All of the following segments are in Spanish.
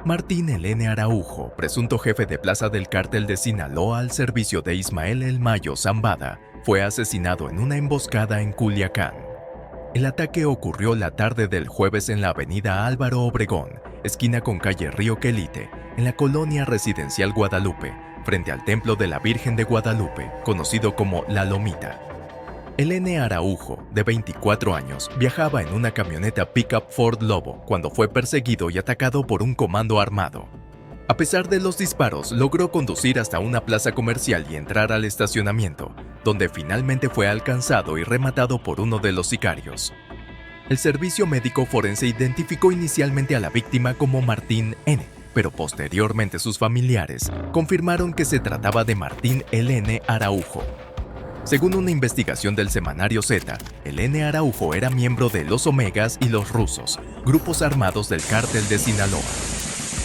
Martín N. Araujo, presunto jefe de plaza del cártel de Sinaloa al servicio de Ismael El Mayo Zambada, fue asesinado en una emboscada en Culiacán. El ataque ocurrió la tarde del jueves en la avenida Álvaro Obregón, esquina con calle Río Quelite, en la colonia residencial Guadalupe, frente al Templo de la Virgen de Guadalupe, conocido como La Lomita. El N. Araujo, de 24 años, viajaba en una camioneta pickup Ford Lobo cuando fue perseguido y atacado por un comando armado. A pesar de los disparos, logró conducir hasta una plaza comercial y entrar al estacionamiento, donde finalmente fue alcanzado y rematado por uno de los sicarios. El servicio médico forense identificó inicialmente a la víctima como Martín N., pero posteriormente sus familiares confirmaron que se trataba de Martín N. Araujo. Según una investigación del semanario Z, el N. Araujo era miembro de los Omegas y los Rusos, grupos armados del Cártel de Sinaloa.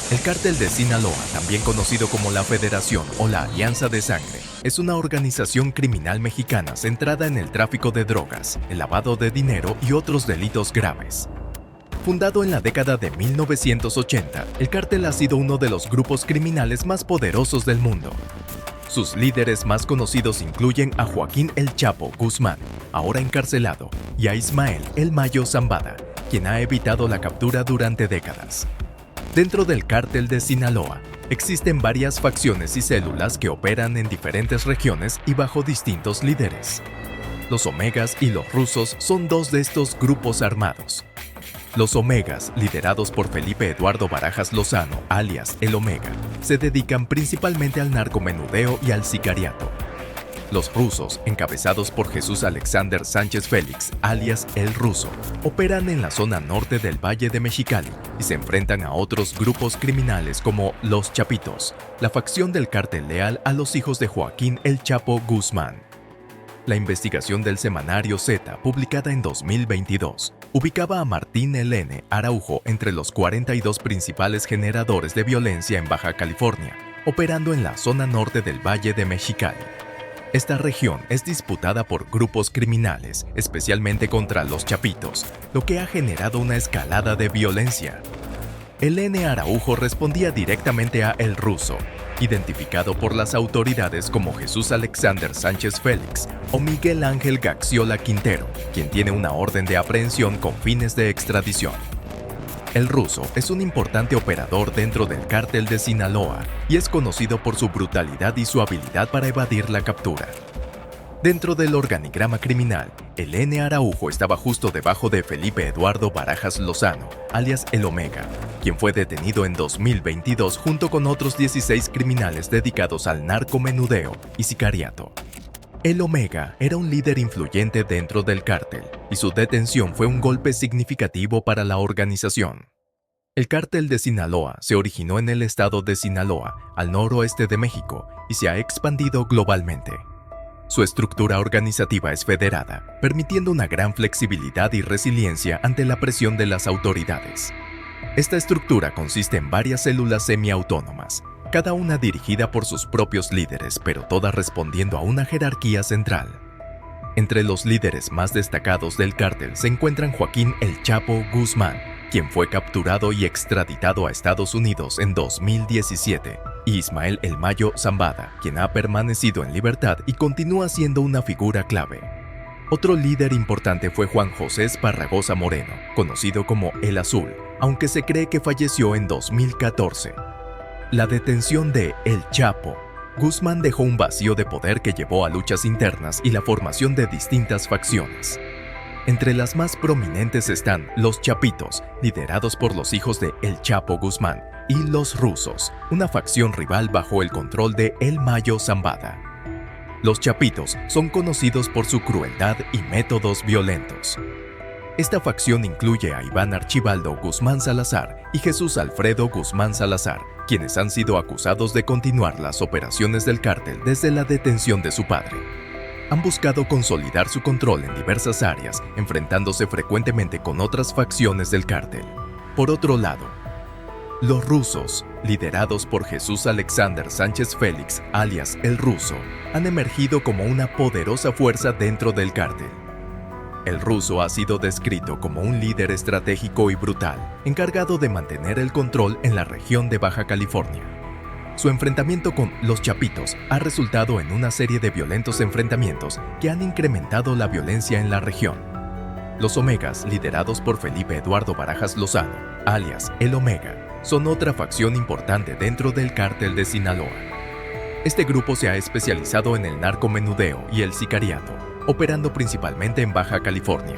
El Cártel de Sinaloa, también conocido como la Federación o la Alianza de Sangre, es una organización criminal mexicana centrada en el tráfico de drogas, el lavado de dinero y otros delitos graves. Fundado en la década de 1980, el cártel ha sido uno de los grupos criminales más poderosos del mundo. Sus líderes más conocidos incluyen a Joaquín El Chapo Guzmán, ahora encarcelado, y a Ismael El Mayo Zambada, quien ha evitado la captura durante décadas. Dentro del cártel de Sinaloa, existen varias facciones y células que operan en diferentes regiones y bajo distintos líderes. Los Omegas y los Rusos son dos de estos grupos armados. Los Omegas, liderados por Felipe Eduardo Barajas Lozano, alias El Omega, se dedican principalmente al narcomenudeo y al sicariato. Los Rusos, encabezados por Jesús Alexander Sánchez Félix, alias El Ruso, operan en la zona norte del Valle de Mexicali y se enfrentan a otros grupos criminales como Los Chapitos, la facción del cártel leal a los hijos de Joaquín El Chapo Guzmán. La investigación del semanario Z, publicada en 2022, ubicaba a Martín N. Araujo entre los 42 principales generadores de violencia en Baja California, operando en la zona norte del Valle de Mexicali. Esta región es disputada por grupos criminales, especialmente contra los Chapitos, lo que ha generado una escalada de violencia. El N. Araujo respondía directamente a El Ruso, identificado por las autoridades como Jesús Alexander Sánchez Félix o Miguel Ángel Gaxiola Quintero, quien tiene una orden de aprehensión con fines de extradición. El Ruso es un importante operador dentro del cártel de Sinaloa y es conocido por su brutalidad y su habilidad para evadir la captura. Dentro del organigrama criminal, el N. Araujo estaba justo debajo de Felipe Eduardo Barajas Lozano, alias El Omega, quien fue detenido en 2022 junto con otros 16 criminales dedicados al narcomenudeo y sicariato. El Omega era un líder influyente dentro del cártel, y su detención fue un golpe significativo para la organización. El cártel de Sinaloa se originó en el estado de Sinaloa, al noroeste de México, y se ha expandido globalmente. Su estructura organizativa es federada, permitiendo una gran flexibilidad y resiliencia ante la presión de las autoridades. Esta estructura consiste en varias células semiautónomas, cada una dirigida por sus propios líderes, pero todas respondiendo a una jerarquía central. Entre los líderes más destacados del cártel se encuentran Joaquín El Chapo Guzmán, quien fue capturado y extraditado a Estados Unidos en 2017, y Ismael El Mayo Zambada, quien ha permanecido en libertad y continúa siendo una figura clave. Otro líder importante fue Juan José Esparragosa Moreno, conocido como El Azul, aunque se cree que falleció en 2014. La detención de El Chapo Guzmán dejó un vacío de poder que llevó a luchas internas y la formación de distintas facciones. Entre las más prominentes están los Chapitos, liderados por los hijos de El Chapo Guzmán, y los Rusos, una facción rival bajo el control de El Mayo Zambada. Los Chapitos son conocidos por su crueldad y métodos violentos. Esta facción incluye a Iván Archibaldo Guzmán Salazar y Jesús Alfredo Guzmán Salazar, quienes han sido acusados de continuar las operaciones del cártel desde la detención de su padre. Han buscado consolidar su control en diversas áreas, enfrentándose frecuentemente con otras facciones del cártel. Por otro lado, los rusos, liderados por Jesús Alexander Sánchez Félix, alias El Ruso, han emergido como una poderosa fuerza dentro del cártel. El ruso ha sido descrito como un líder estratégico y brutal, encargado de mantener el control en la región de Baja California. Su enfrentamiento con los Chapitos ha resultado en una serie de violentos enfrentamientos que han incrementado la violencia en la región. Los Omegas, liderados por Felipe Eduardo Barajas Lozano, alias El Omega, son otra facción importante dentro del cártel de Sinaloa. Este grupo se ha especializado en el narcomenudeo y el sicariato, operando principalmente en Baja California.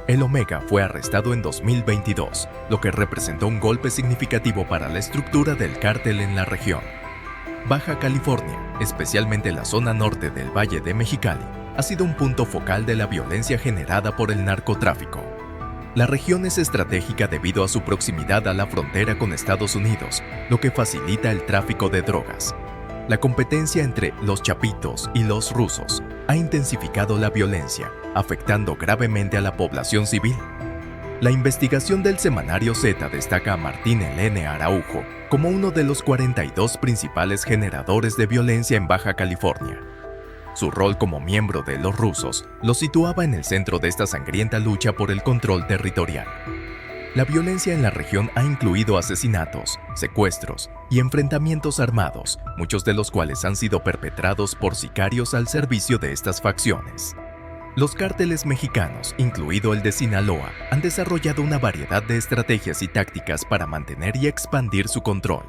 El Omega fue arrestado en 2022, lo que representó un golpe significativo para la estructura del cártel en la región. Baja California, especialmente la zona norte del Valle de Mexicali, ha sido un punto focal de la violencia generada por el narcotráfico. La región es estratégica debido a su proximidad a la frontera con Estados Unidos, lo que facilita el tráfico de drogas. La competencia entre los Chapitos y los rusos ha intensificado la violencia, afectando gravemente a la población civil. La investigación del semanario Z destaca a Martín L. Araujo como uno de los 42 principales generadores de violencia en Baja California. Su rol como miembro de los rusos lo situaba en el centro de esta sangrienta lucha por el control territorial. La violencia en la región ha incluido asesinatos, secuestros y enfrentamientos armados, muchos de los cuales han sido perpetrados por sicarios al servicio de estas facciones. Los cárteles mexicanos, incluido el de Sinaloa, han desarrollado una variedad de estrategias y tácticas para mantener y expandir su control.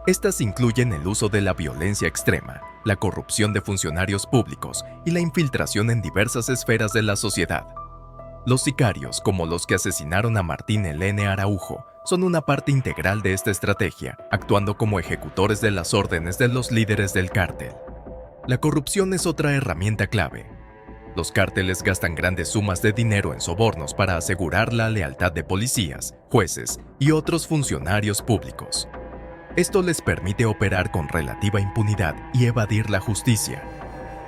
Estas incluyen el uso de la violencia extrema, la corrupción de funcionarios públicos y la infiltración en diversas esferas de la sociedad. Los sicarios, como los que asesinaron a Martín L. Araujo, son una parte integral de esta estrategia, actuando como ejecutores de las órdenes de los líderes del cártel. La corrupción es otra herramienta clave. Los cárteles gastan grandes sumas de dinero en sobornos para asegurar la lealtad de policías, jueces y otros funcionarios públicos. Esto les permite operar con relativa impunidad y evadir la justicia.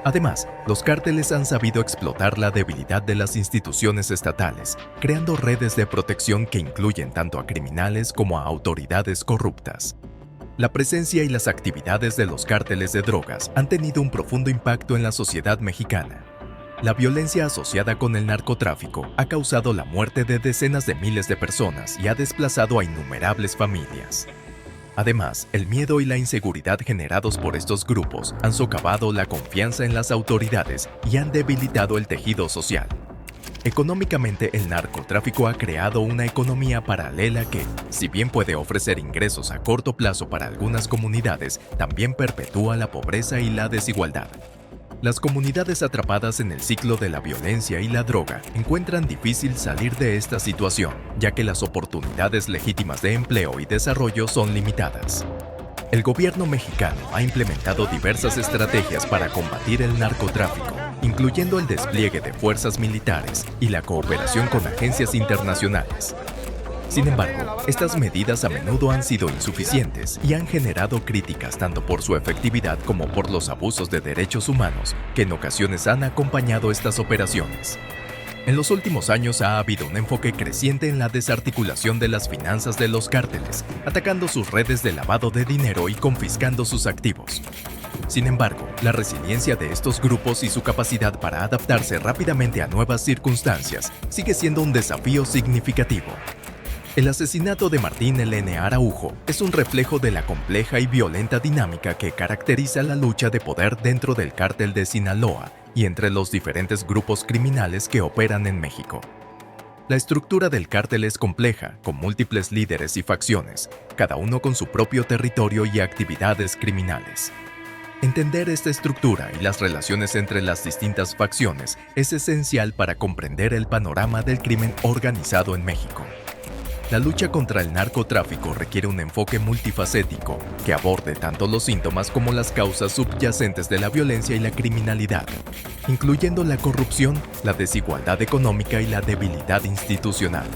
Además, los cárteles han sabido explotar la debilidad de las instituciones estatales, creando redes de protección que incluyen tanto a criminales como a autoridades corruptas. La presencia y las actividades de los cárteles de drogas han tenido un profundo impacto en la sociedad mexicana. La violencia asociada con el narcotráfico ha causado la muerte de decenas de miles de personas y ha desplazado a innumerables familias. Además, el miedo y la inseguridad generados por estos grupos han socavado la confianza en las autoridades y han debilitado el tejido social. Económicamente, el narcotráfico ha creado una economía paralela que, si bien puede ofrecer ingresos a corto plazo para algunas comunidades, también perpetúa la pobreza y la desigualdad. Las comunidades atrapadas en el ciclo de la violencia y la droga encuentran difícil salir de esta situación, ya que las oportunidades legítimas de empleo y desarrollo son limitadas. El gobierno mexicano ha implementado diversas estrategias para combatir el narcotráfico, incluyendo el despliegue de fuerzas militares y la cooperación con agencias internacionales. Sin embargo, estas medidas a menudo han sido insuficientes y han generado críticas tanto por su efectividad como por los abusos de derechos humanos que en ocasiones han acompañado estas operaciones. En los últimos años ha habido un enfoque creciente en la desarticulación de las finanzas de los cárteles, atacando sus redes de lavado de dinero y confiscando sus activos. Sin embargo, la resiliencia de estos grupos y su capacidad para adaptarse rápidamente a nuevas circunstancias sigue siendo un desafío significativo. El asesinato de Martín L. Araujo es un reflejo de la compleja y violenta dinámica que caracteriza la lucha de poder dentro del cártel de Sinaloa y entre los diferentes grupos criminales que operan en México. La estructura del cártel es compleja, con múltiples líderes y facciones, cada uno con su propio territorio y actividades criminales. Entender esta estructura y las relaciones entre las distintas facciones es esencial para comprender el panorama del crimen organizado en México. La lucha contra el narcotráfico requiere un enfoque multifacético que aborde tanto los síntomas como las causas subyacentes de la violencia y la criminalidad, incluyendo la corrupción, la desigualdad económica y la debilidad institucional.